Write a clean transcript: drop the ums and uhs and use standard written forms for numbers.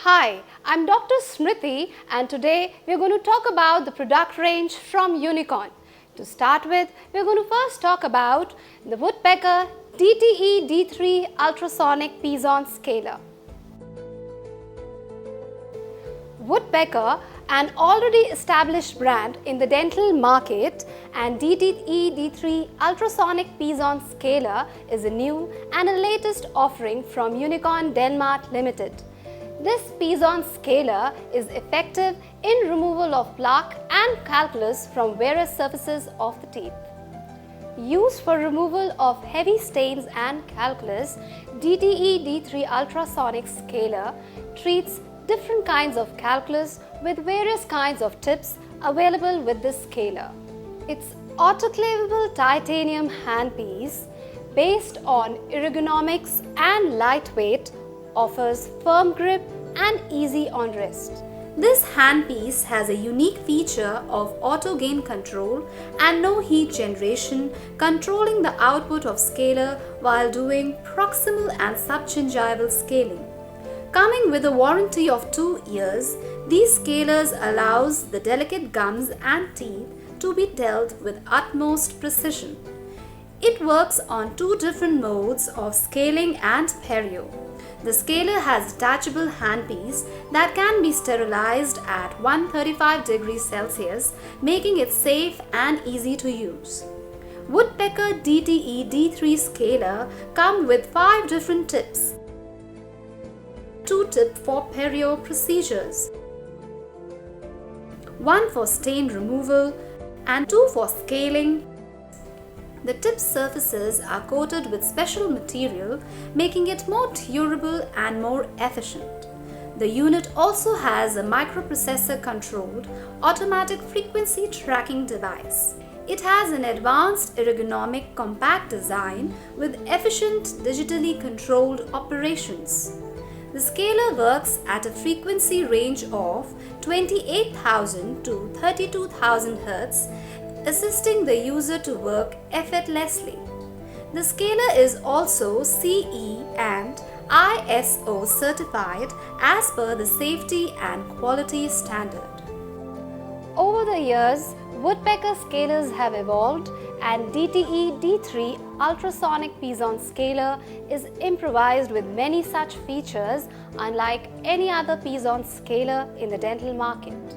Hi, I'm Dr. Smriti and today we're going to talk about the product range from Unicorn. To start with, we're going to first talk about the Woodpecker DTE D3 ultrasonic Pigeon scaler. Woodpecker, an already established brand in the dental market, and DTE D3 ultrasonic Pigeon scaler is a new and a latest offering from Unicorn DenMart Limited. This Pigeon scaler is effective in removal of plaque and calculus from various surfaces of the teeth. Used for removal of heavy stains and calculus, DTE D3 ultrasonic scaler treats different kinds of calculus with various kinds of tips available with this scaler. Its autoclavable titanium handpiece, based on ergonomics and lightweight, offers firm grip and easy on wrist. This handpiece has a unique feature of auto gain control and no heat generation, controlling the output of scaler while doing proximal and subgingival scaling. Coming with a warranty of 2 years, these scalers allows the delicate gums and teeth to be dealt with utmost precision. It works on 2 different modes of scaling and perio. The scaler has detachable handpiece that can be sterilized at 135 degrees Celsius, making it safe and easy to use. Woodpecker DTE D3 scaler come with 5 different tips. 2 tip for perio procedures, 1 for stain removal and 2 for scaling. The tip surfaces are coated with special material, making it more durable and more efficient. The unit also has a microprocessor controlled automatic frequency tracking device. It has an advanced ergonomic compact design with efficient digitally controlled operations. The scaler works at a frequency range of 28,000 to 32,000 Hz, assisting the user to work effortlessly. The scaler is also CE and ISO certified as per the safety and quality standard. Over the years, Woodpecker scalers have evolved and DTE D3 ultrasonic Pigeon scaler is improvised with many such features unlike any other Pigeon scaler in the dental market.